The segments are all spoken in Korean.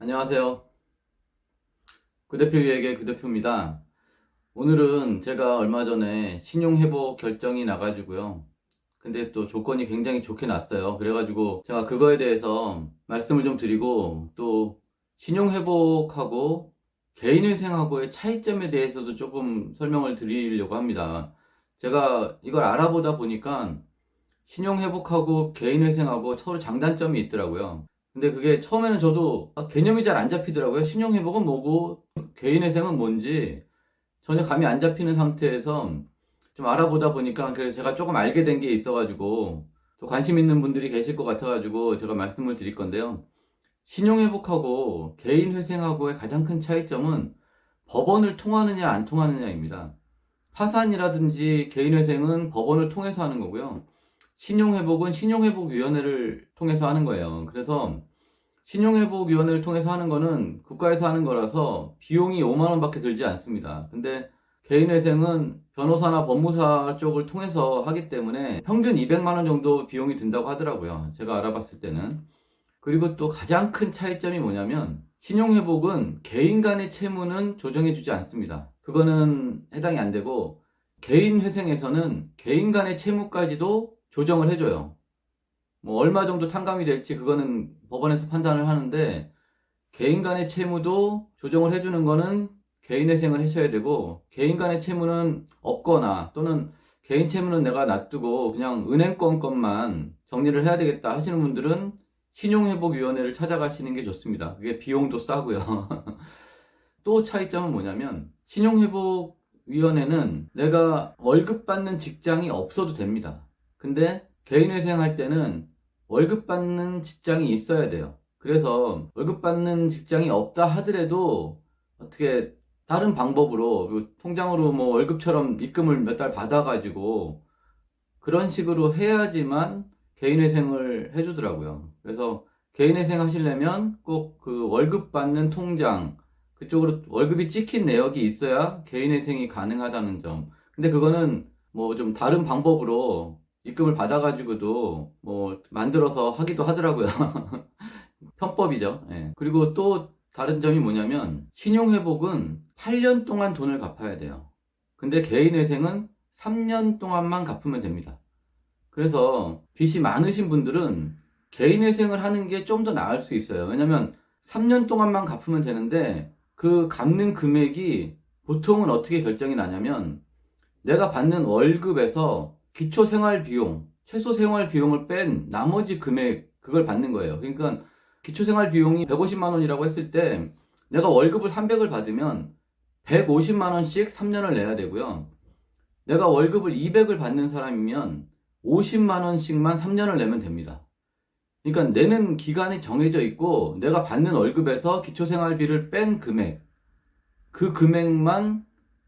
안녕하세요. 그 대표에게 그 대표입니다. 오늘은 제가 얼마 전에 신용회복 결정이 나가지고요. 근데 또 조건이 굉장히 좋게 났어요. 그래가지고 제가 그거에 대해서 말씀을 좀 드리고, 또 신용회복하고 개인회생하고의 차이점에 대해서도 조금 설명을 드리려고 합니다. 제가 이걸 알아보다 보니까 신용회복하고 개인회생하고 서로 장단점이 있더라고요. 근데 그게 처음에는 저도 개념이 잘 안 잡히더라고요. 신용회복은 뭐고 개인회생은 뭔지 전혀 감이 안 잡히는 상태에서 좀 알아보다 보니까, 그래서 제가 조금 알게 된 게 있어가지고 또 관심 있는 분들이 계실 것 같아가지고 제가 말씀을 드릴 건데요. 신용회복하고 개인회생하고의 가장 큰 차이점은 법원을 통하느냐 안 통하느냐입니다. 파산이라든지 개인회생은 법원을 통해서 하는 거고요. 신용회복은 신용회복위원회를 통해서 하는 거예요. 그래서 신용회복위원회를 통해서 하는 거는 국가에서 하는 거라서 비용이 5만 원밖에 들지 않습니다. 근데 개인회생은 변호사나 법무사 쪽을 통해서 하기 때문에 평균 200만 원 정도 비용이 든다고 하더라고요. 제가 알아봤을 때는. 그리고 또 가장 큰 차이점이 뭐냐면, 신용회복은 개인 간의 채무는 조정해주지 않습니다. 그거는 해당이 안 되고, 개인회생에서는 개인 간의 채무까지도 조정을 해줘요. 뭐 얼마 정도 탕감이 될지 그거는 법원에서 판단을 하는데, 개인 간의 채무도 조정을 해주는 거는 개인회생을 하셔야 되고, 개인 간의 채무는 없거나 또는 개인 채무는 내가 놔두고 그냥 은행권 것만 정리를 해야 되겠다 하시는 분들은 신용회복위원회를 찾아가시는 게 좋습니다. 그게 비용도 싸고요. 또 차이점은 뭐냐면, 신용회복위원회는 내가 월급 받는 직장이 없어도 됩니다. 근데 개인회생 할 때는 월급 받는 직장이 있어야 돼요. 그래서 월급 받는 직장이 없다 하더라도 어떻게 다른 방법으로 통장으로 뭐 월급처럼 입금을 몇 달 받아가지고 그런 식으로 해야지만 개인회생을 해주더라고요. 그래서 개인회생 하시려면 꼭 그 월급 받는 통장 그쪽으로 월급이 찍힌 내역이 있어야 개인회생이 가능하다는 점. 근데 그거는 뭐 좀 다른 방법으로 입금을 받아가지고도 뭐 만들어서 하기도 하더라고요. 편법이죠. 예. 그리고 또 다른 점이 뭐냐면, 신용회복은 8년 동안 돈을 갚아야 돼요. 근데 개인회생은 3년 동안만 갚으면 됩니다. 그래서 빚이 많으신 분들은 개인회생을 하는 게 좀 더 나을 수 있어요. 왜냐면 3년 동안만 갚으면 되는데, 그 갚는 금액이 보통은 어떻게 결정이 나냐면, 내가 받는 월급에서 기초생활비용, 최소생활비용을 뺀 나머지 금액, 그걸 받는 거예요. 그러니까 기초생활비용이 150만 원이라고 했을 때 내가 월급을 300을 받으면 150만 원씩 3년을 내야 되고요. 내가 월급을 200을 받는 사람이면 50만 원씩만 3년을 내면 됩니다. 그러니까 내는 기간이 정해져 있고, 내가 받는 월급에서 기초생활비를 뺀 금액, 그 금액만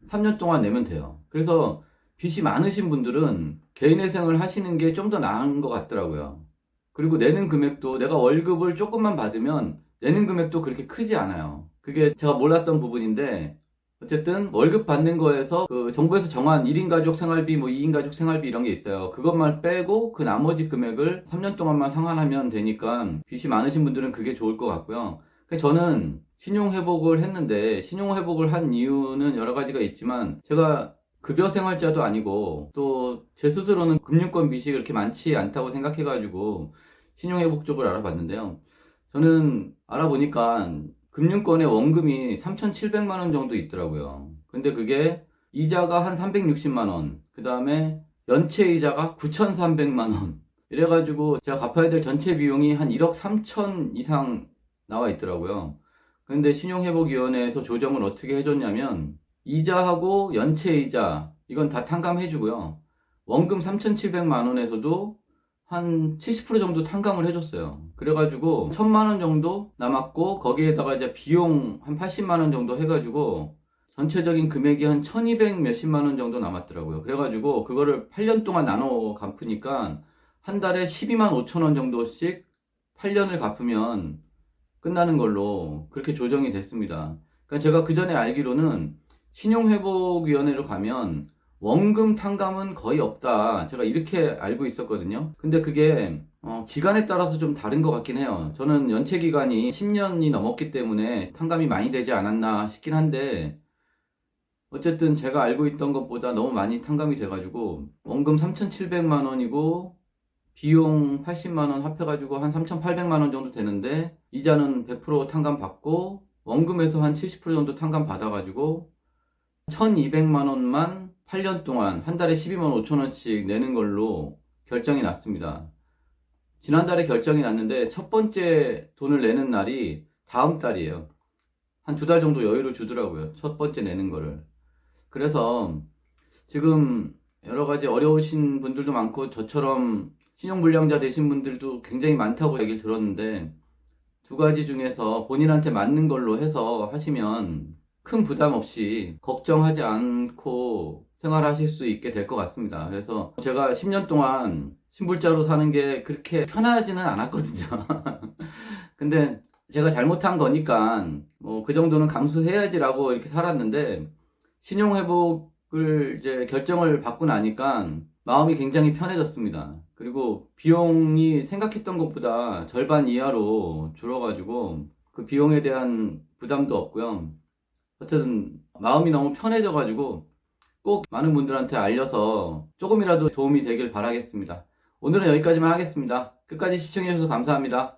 3년 동안 내면 돼요. 그래서 빚이 많으신 분들은 개인회생을 하시는 게 좀 더 나은 것 같더라고요. 그리고 내는 금액도 내가 월급을 조금만 받으면 내는 금액도 그렇게 크지 않아요. 그게 제가 몰랐던 부분인데, 어쨌든 월급 받는 거에서 그 정부에서 정한 1인 가족 생활비, 뭐 2인 가족 생활비 이런 게 있어요. 그것만 빼고 그 나머지 금액을 3년 동안만 상환하면 되니까 빚이 많으신 분들은 그게 좋을 것 같고요. 저는 신용회복을 했는데, 신용회복을 한 이유는 여러 가지가 있지만, 제가 급여 생활자도 아니고 또 제 스스로는 금융권 빚이 그렇게 많지 않다고 생각해가지고 신용회복 쪽을 알아봤는데요. 저는 알아보니까 금융권의 원금이 3,700만 원 정도 있더라고요. 근데 그게 이자가 한 360만 원, 그 다음에 연체 이자가 9,300만 원. 이래가지고 제가 갚아야 될 전체 비용이 한 1억 3천 이상 나와 있더라고요. 근데 신용회복위원회에서 조정을 어떻게 해줬냐면, 이자하고 연체이자 이건 다 탕감해주고요. 원금 3,700만 원에서도 한 70% 정도 탕감을 해줬어요. 그래가지고 1,000만 원 정도 남았고, 거기에다가 이제 비용 한 80만 원 정도 해가지고 전체적인 금액이 한 1,200 몇십만 원 정도 남았더라고요. 그래가지고 그거를 8년 동안 나눠 갚으니까 한 달에 12만 5천 원 정도씩 8년을 갚으면 끝나는 걸로 그렇게 조정이 됐습니다. 그러니까 제가 그 전에 알기로는 신용회복위원회로 가면 원금 탕감은 거의 없다. 제가 이렇게 알고 있었거든요. 근데 그게 기간에 따라서 좀 다른 것 같긴 해요. 저는 연체 기간이 10년이 넘었기 때문에 탕감이 많이 되지 않았나 싶긴 한데 어쨌든 제가 알고 있던 것보다 너무 많이 탕감이 돼가지고 원금 3,700만 원이고 비용 80만 원 합해가지고 한 3,800만 원 정도 되는데 이자는 100% 탕감 받고 원금에서 한 70% 정도 탕감 받아가지고 1,200만 원만 8년 동안 한 달에 12만 5천 원씩 내는 걸로 결정이 났습니다. 지난달에 결정이 났는데 첫 번째 돈을 내는 날이 다음 달이에요. 한 두 달 정도 여유를 주더라고요. 첫 번째 내는 거를. 그래서 지금 여러 가지 어려우신 분들도 많고 저처럼 신용불량자 되신 분들도 굉장히 많다고 얘기를 들었는데 두 가지 중에서 본인한테 맞는 걸로 해서 하시면 큰 부담 없이 걱정하지 않고 생활하실 수 있게 될 것 같습니다. 그래서 제가 10년 동안 신불자로 사는 게 그렇게 편하지는 않았거든요. 근데 제가 잘못한 거니까 뭐 그 정도는 감수해야지라고 이렇게 살았는데 신용회복을 이제 결정을 받고 나니까 마음이 굉장히 편해졌습니다. 그리고 비용이 생각했던 것보다 절반 이하로 줄어가지고 그 비용에 대한 부담도 없고요. 어쨌든 마음이 너무 편해져가지고 꼭 많은 분들한테 알려서 조금이라도 도움이 되길 바라겠습니다. 오늘은 여기까지만 하겠습니다. 끝까지 시청해주셔서 감사합니다.